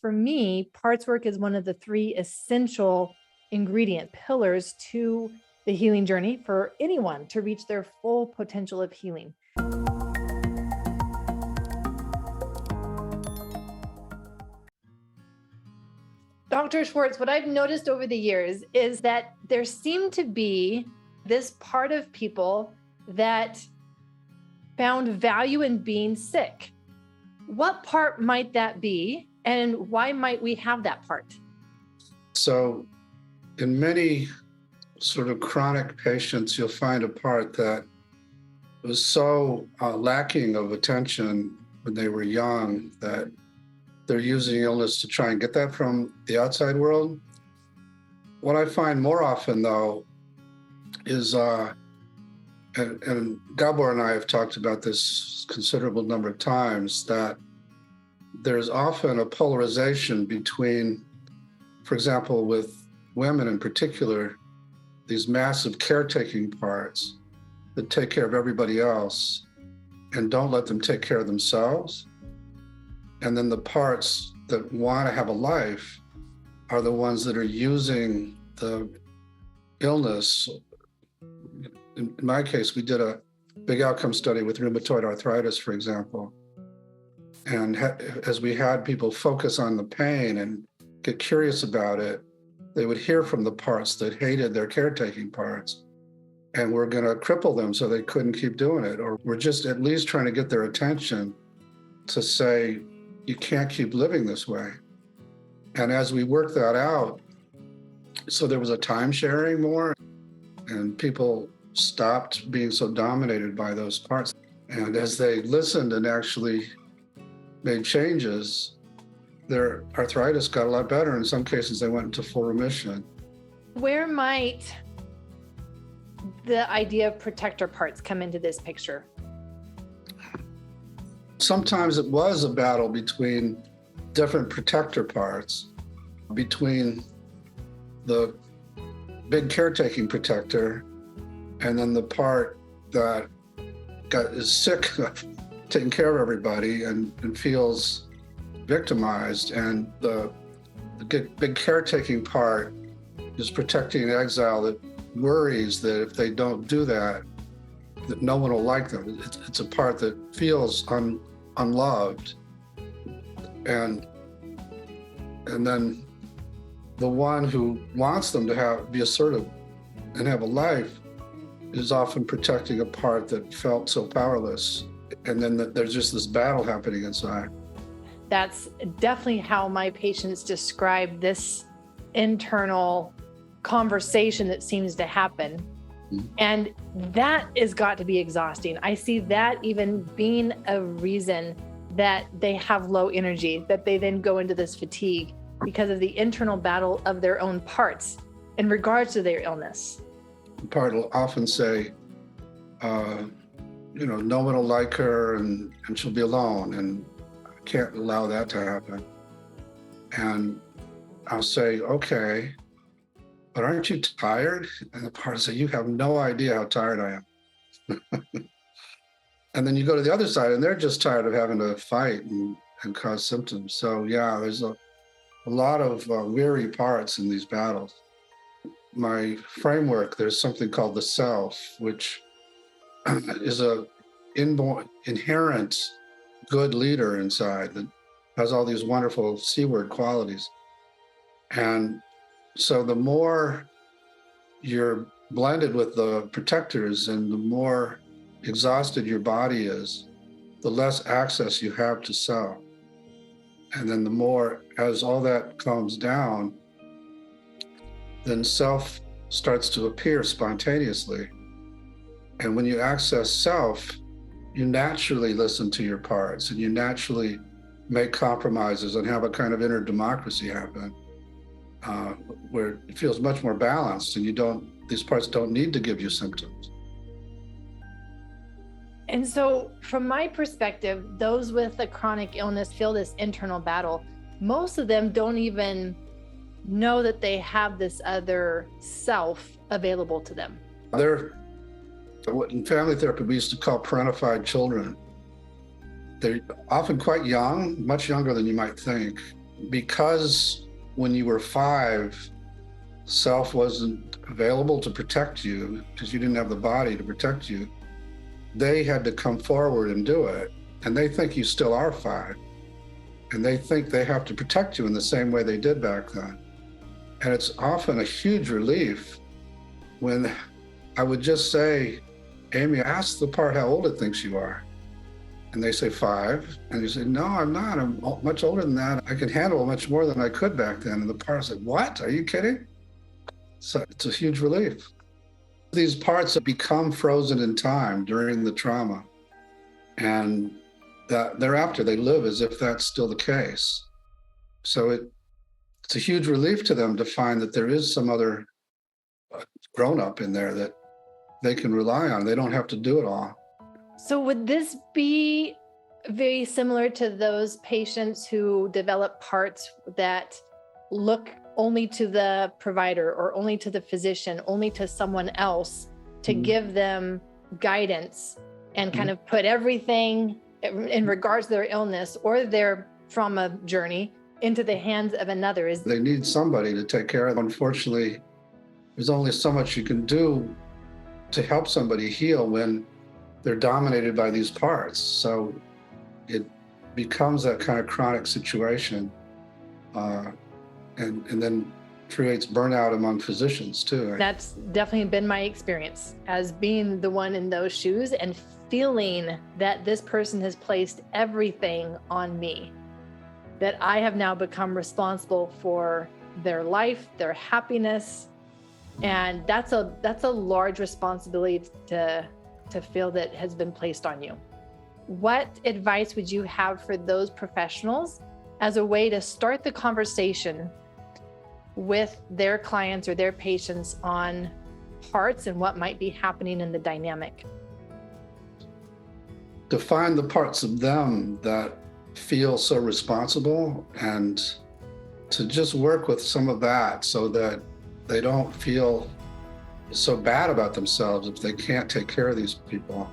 For me, Partswork is one of the three essential ingredient pillars to the healing journey for anyone to reach their full potential of healing. Dr. Schwartz, what I've noticed over the years is that there seemed to be this part of people that found value in being sick. What part might that be, and why might we have that part? So in many sort of chronic patients, you'll find a part that was so lacking of attention when they were young that they're using illness to try and get that from the outside world. What I find more often, though, is, and Gabor and I have talked about this considerable number of times, that there's often a polarization between, for example, with women in particular, these massive caretaking parts that take care of everybody else and don't let them take care of themselves. And then the parts that want to have a life are the ones that are using the illness. In my case, we did a big outcome study with rheumatoid arthritis, for example. And as we had people focus on the pain and get curious about it, they would hear from the parts that hated their caretaking parts. And we're going to cripple them so they couldn't keep doing it. Or we're just at least trying to get their attention to say, you can't keep living this way. And as we worked that out, so there was a time sharing more, and people stopped being so dominated by those parts. And as they listened and actually made changes, their arthritis got a lot better. In some cases, they went into full remission. Where might the idea of protector parts come into this picture? Sometimes it was a battle between different protector parts, between the big caretaking protector and then the part that is sick of taking care of everybody and feels victimized. And the big caretaking part is protecting an exile that worries that if they don't do that, that no one will like them. It's a part that feels unloved. And then the one who wants them to be assertive and have a life is often protecting a part that felt so powerless. And then there's just this battle happening inside. That's definitely how my patients describe this internal conversation that seems to happen. Mm-hmm. And that has got to be exhausting. I see that even being a reason that they have low energy, that they then go into this fatigue because of the internal battle of their own parts in regards to their illness. The part will often say, no one will like her and she'll be alone, and I can't allow that to happen. And I'll say, okay, but aren't you tired? And the part will say, you have no idea how tired I am. And then you go to the other side and they're just tired of having to fight and cause symptoms. So yeah, there's a lot of weary parts in these battles. My framework, there's something called the self, which is a inherent good leader inside that has all these wonderful C-word qualities. And so the more you're blended with the protectors and the more exhausted your body is, the less access you have to self. And then the more, as all that calms down, then self starts to appear spontaneously. And when you access self, you naturally listen to your parts and you naturally make compromises and have a kind of inner democracy happen, where it feels much more balanced and these parts don't need to give you symptoms. And so from my perspective, those with a chronic illness feel this internal battle. Most of them don't even know that they have this other self available to them. They're what in family therapy we used to call parentified children. They're often quite young, much younger than you might think. because when you were 5, self wasn't available to protect you because you didn't have the body to protect you, they had to come forward and do it. And they think you still are 5. And they think they have to protect you in the same way they did back then. And it's often a huge relief when I would just say, Aimie, ask the part how old it thinks you are. And they say 5. And you say, no, I'm not. I'm much older than that. I can handle much more than I could back then. And the part said, what? Are you kidding? So it's a huge relief. These parts have become frozen in time during the trauma. And thereafter, they live as if that's still the case. So it's a huge relief to them to find that there is some other grown-up in there that they can rely on. They don't have to do it all. So would this be very similar to those patients who develop parts that look only to the provider or only to the physician, only to someone else to give them guidance and kind of put everything in regards to their illness or their trauma journey into the hands of another? They need somebody to take care of them. Unfortunately, there's only so much you can do to help somebody heal when they're dominated by these parts. So it becomes that kind of chronic situation, and then creates burnout among physicians too. That's definitely been my experience as being the one in those shoes and feeling that this person has placed everything on me, that I have now become responsible for their life, their happiness. And that's a large responsibility to feel that has been placed on you. What advice would you have for those professionals as a way to start the conversation with their clients or their patients on parts and what might be happening in the dynamic? To find the parts of them that feel so responsible and to just work with some of that so that they don't feel so bad about themselves if they can't take care of these people.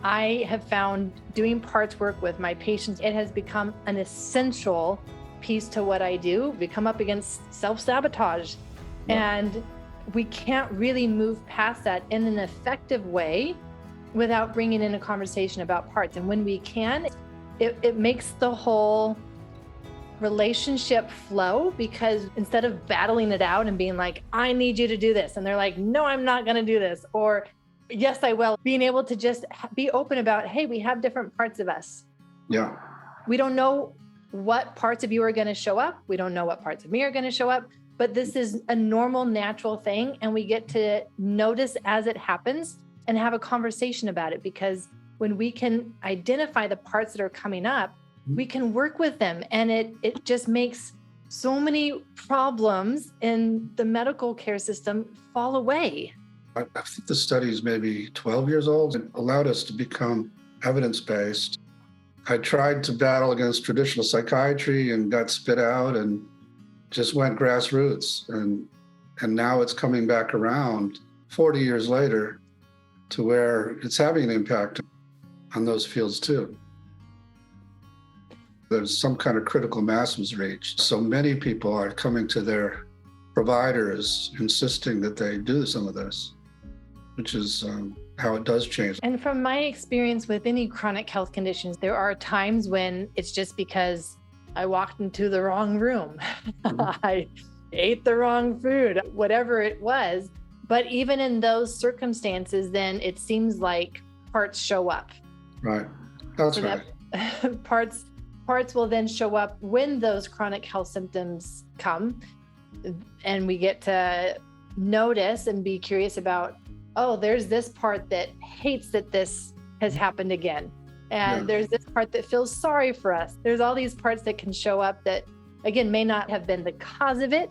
I have found doing parts work with my patients, it has become an essential piece to what I do. We come up against self-sabotage, and we can't really move past that in an effective way without bringing in a conversation about parts. And when we can, it makes the whole relationship flow, because instead of battling it out and being like, I need you to do this, and they're like, no, I'm not going to do this, or yes, I will, being able to just be open about, hey, we have different parts of us. Yeah. We don't know what parts of you are going to show up. We don't know what parts of me are going to show up, but this is a normal, natural thing. And we get to notice as it happens and have a conversation about it, because when we can identify the parts that are coming up, we can work with them. And it just makes so many problems in the medical care system fall away. I think the study is maybe 12 years old and allowed us to become evidence-based. I tried to battle against traditional psychiatry and got spit out and just went grassroots. And now it's coming back around 40 years later to where it's having an impact on those fields too. There's some kind of critical mass was reached. So many people are coming to their providers insisting that they do some of this, which is how it does change. And from my experience with any chronic health conditions, there are times when it's just because I walked into the wrong room. I ate the wrong food, whatever it was. But even in those circumstances, then it seems like parts show up. Right. That's so right. That parts will then show up when those chronic health symptoms come, and we get to notice and be curious about, oh, there's this part that hates that this has happened again. And there's this part that feels sorry for us. There's all these parts that can show up that, again, may not have been the cause of it,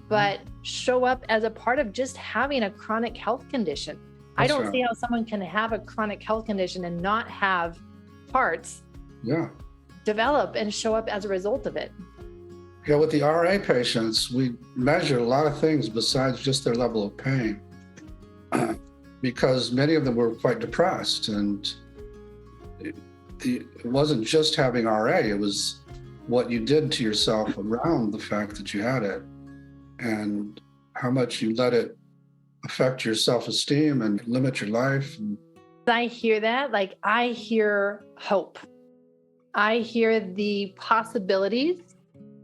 but show up as a part of just having a chronic health condition. I don't see how someone can have a chronic health condition and not have parts develop and show up as a result of it. Yeah, with the RA patients, we measure a lot of things besides just their level of pain, because many of them were quite depressed, and it wasn't just having RA, it was what you did to yourself around the fact that you had it, and how much you let it affect your self-esteem and limit your life. I hear that, like I hear hope. I hear the possibilities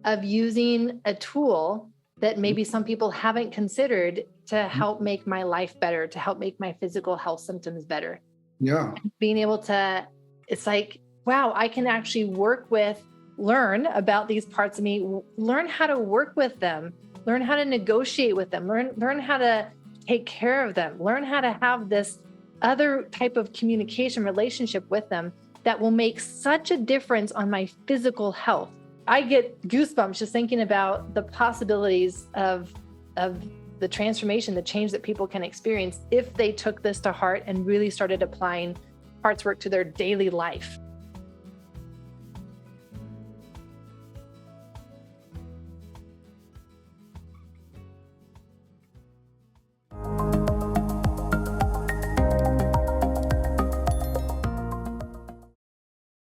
of using a tool that maybe some people haven't considered to help make my life better, to help make my physical health symptoms better. Yeah. Being able to, it's like, wow, I can actually learn about these parts of me, learn how to work with them, learn how to negotiate with them, learn how to take care of them, learn how to have this other type of communication relationship with them that will make such a difference on my physical health. I get goosebumps just thinking about the possibilities of the transformation, the change that people can experience if they took this to heart and really started applying Partswork to their daily life.